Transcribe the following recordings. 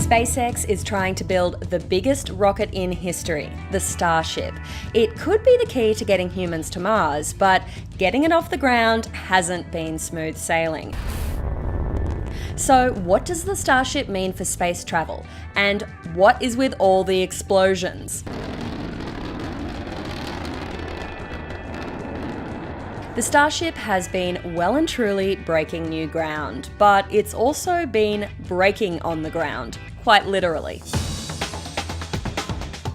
SpaceX is trying to build the biggest rocket in history, the Starship. It could be the key to getting humans to Mars, but getting it off the ground hasn't been smooth sailing. So what does the Starship mean for space travel? And what is with all the explosions? The Starship has been well and truly breaking new ground, but it's also been breaking on the ground, quite literally.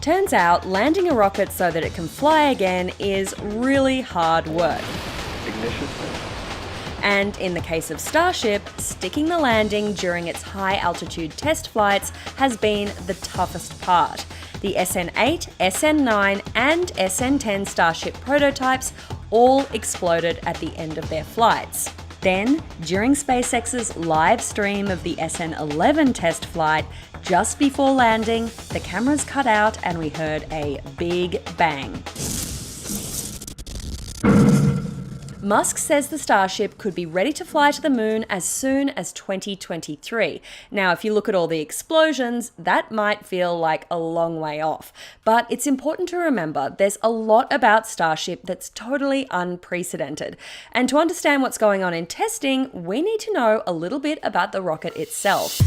Turns out, landing a rocket so that it can fly again is really hard work. Ignition. And in the case of Starship, sticking the landing during its high-altitude test flights has been the toughest part. The SN8, SN9 and SN10 Starship prototypes all exploded at the end of their flights. Then, during SpaceX's live stream of the SN11 test flight, just before landing, the cameras cut out and we heard a big bang. Musk says the Starship could be ready to fly to the moon as soon as 2023. Now, if you look at all the explosions, that might feel like a long way off. But it's important to remember there's a lot about Starship that's totally unprecedented. And to understand what's going on in testing, we need to know a little bit about the rocket itself.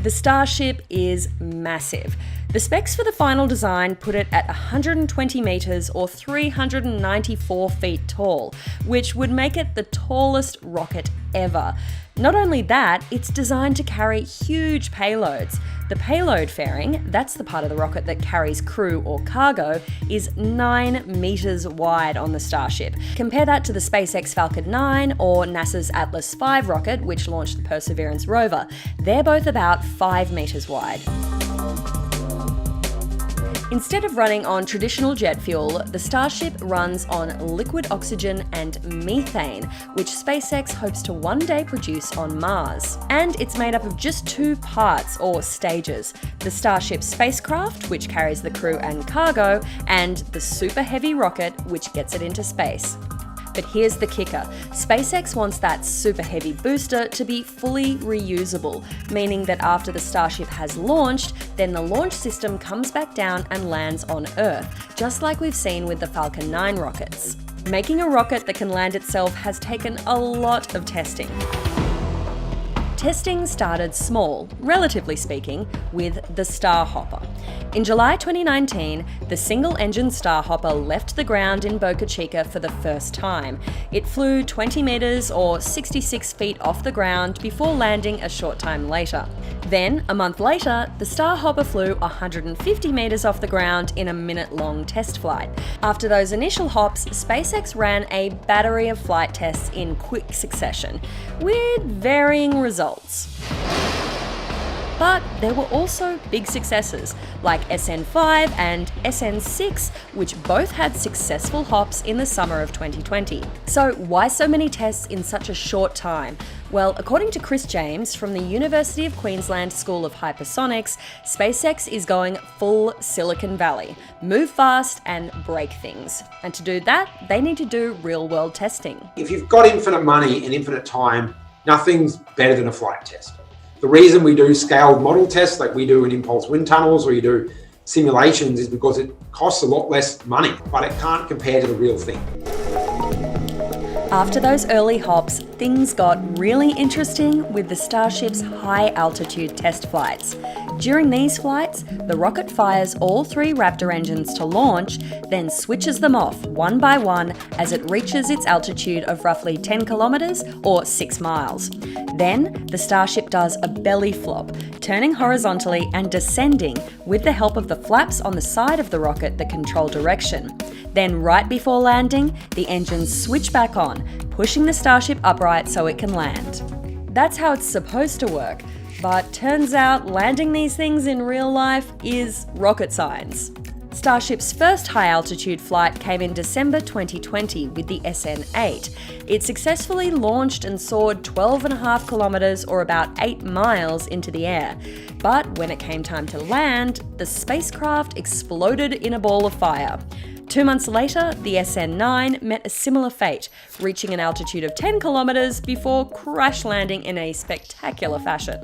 The Starship is massive. The specs for the final design put it at 120 metres or 394 feet tall, which would make it the tallest rocket ever. Not only that, it's designed to carry huge payloads. The payload fairing, that's the part of the rocket that carries crew or cargo, is 9 metres wide on the Starship. Compare that to the SpaceX Falcon 9 or NASA's Atlas V rocket, which launched the Perseverance rover. They're both about 5 metres wide. Instead of running on traditional jet fuel, the Starship runs on liquid oxygen and methane, which SpaceX hopes to one day produce on Mars. And it's made up of just 2 parts, or stages: the Starship spacecraft, which carries the crew and cargo, and the super heavy rocket, which gets it into space. But here's the kicker. SpaceX wants that super heavy booster to be fully reusable, meaning that after the Starship has launched, then the launch system comes back down and lands on Earth, just like we've seen with the Falcon 9 rockets. Making a rocket that can land itself has taken a lot of testing. Testing started small, relatively speaking, with the Starhopper. In July 2019, the single-engine Starhopper left the ground in Boca Chica for the first time. It flew 20 metres or 66 feet off the ground before landing a short time later. Then, a month later, the Starhopper flew 150 metres off the ground in a minute-long test flight. After those initial hops, SpaceX ran a battery of flight tests in quick succession, with varying results. But there were also big successes, like SN5 and SN6, which both had successful hops in the summer of 2020. So why so many tests in such a short time? Well, according to Chris James from the University of Queensland School of Hypersonics, SpaceX is going full Silicon Valley. Move fast and break things. And to do that, they need to do real-world testing. If you've got infinite money and infinite time, nothing's better than a flight test. The reason we do scaled model tests like we do in impulse wind tunnels or you do simulations is because it costs a lot less money, but it can't compare to the real thing. After those early hops, things got really interesting with the Starship's high-altitude test flights. During these flights, the rocket fires all 3 Raptor engines to launch, then switches them off one by one as it reaches its altitude of roughly 10 kilometres or 6 miles. Then, the Starship does a belly flop, turning horizontally and descending with the help of the flaps on the side of the rocket that control direction. Then, right before landing, the engines switch back on, pushing the Starship upright so it can land. That's how it's supposed to work, but turns out landing these things in real life is rocket science. Starship's first high-altitude flight came in December 2020 with the SN8. It successfully launched and soared 12.5 kilometres or about 8 miles into the air. But when it came time to land, the spacecraft exploded in a ball of fire. 2 months later, the SN9 met a similar fate, reaching an altitude of 10 kilometres before crash landing in a spectacular fashion.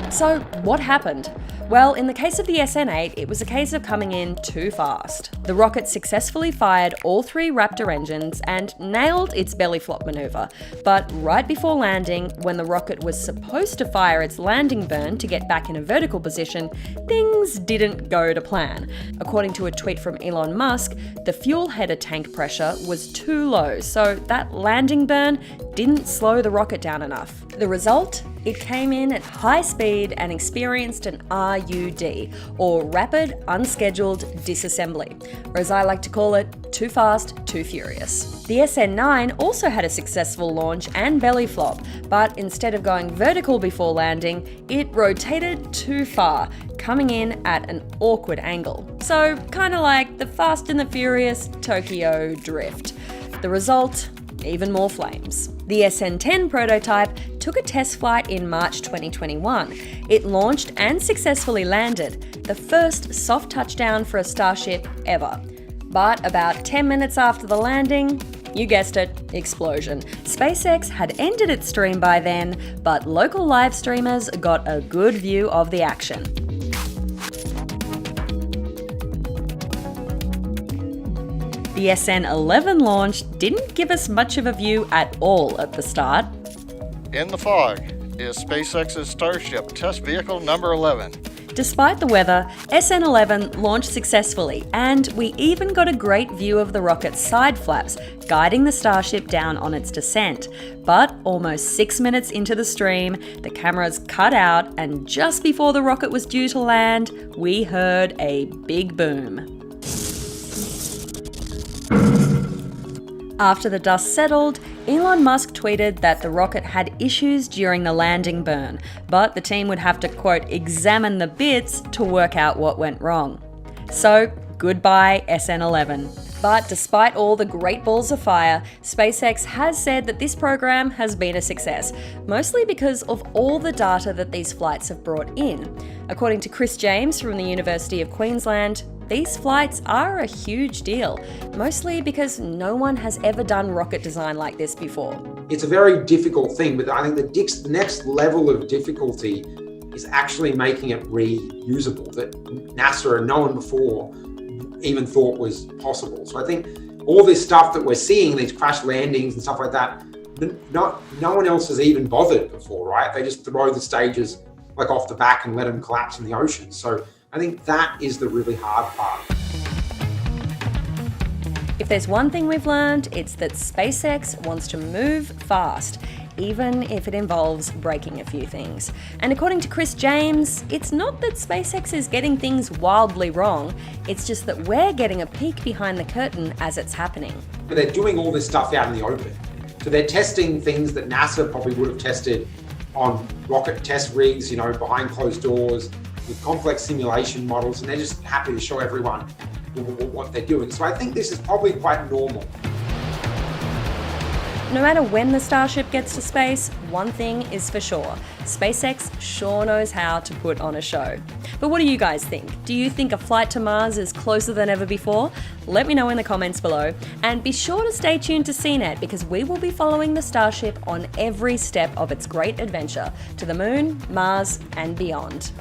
So, what happened? Well, in the case of the SN8, it was a case of coming in too fast. The rocket successfully fired all 3 Raptor engines and nailed its belly flop maneuver. But right before landing, when the rocket was supposed to fire its landing burn to get back in a vertical position, things didn't go to plan. According to a tweet from Elon Musk, the fuel header tank pressure was too low, so that landing burn didn't slow the rocket down enough. The result? It came in at high speed and experienced an RUD, or Rapid Unscheduled Disassembly, or as I like to call it, too fast, too furious. The SN9 also had a successful launch and belly flop, but instead of going vertical before landing, it rotated too far, coming in at an awkward angle. So, kinda like the Fast and the Furious Tokyo Drift. The result? Even more flames. The SN10 prototype took a test flight in March 2021. It launched and successfully landed, the first soft touchdown for a Starship ever. But about 10 minutes after the landing, you guessed it, explosion. SpaceX had ended its stream by then, but local live streamers got a good view of the action. The SN11 launch didn't give us much of a view at all at the start. In the fog is SpaceX's Starship test vehicle number 11. Despite the weather, SN11 launched successfully, and we even got a great view of the rocket's side flaps, guiding the Starship down on its descent. But almost 6 minutes into the stream, the cameras cut out, and just before the rocket was due to land, we heard a big boom. After the dust settled, Elon Musk tweeted that the rocket had issues during the landing burn, but the team would have to, quote, examine the bits to work out what went wrong. So, goodbye SN11. But despite all the great balls of fire, SpaceX has said that this program has been a success, mostly because of all the data that these flights have brought in. According to Chris James from the University of Queensland, these flights are a huge deal, mostly because no one has ever done rocket design like this before. It's a very difficult thing, but I think the next level of difficulty is actually making it reusable, that NASA and no one before even thought was possible. So I think all this stuff that we're seeing, these crash landings and stuff like that, no one else has even bothered before, right? They just throw the stages like off the back and let them collapse in the ocean. So I think that is the really hard part. If there's one thing we've learned, it's that SpaceX wants to move fast, even if it involves breaking a few things. And according to Chris James, it's not that SpaceX is getting things wildly wrong, it's just that we're getting a peek behind the curtain as it's happening. But they're doing all this stuff out in the open. So they're testing things that NASA probably would have tested on rocket test rigs, behind closed doors, with complex simulation models, and they're just happy to show everyone what they're doing. So I think this is probably quite normal. No matter when the Starship gets to space, one thing is for sure. SpaceX sure knows how to put on a show. But what do you guys think? Do you think a flight to Mars is closer than ever before? Let me know in the comments below. And be sure to stay tuned to CNET because we will be following the Starship on every step of its great adventure to the moon, Mars, and beyond.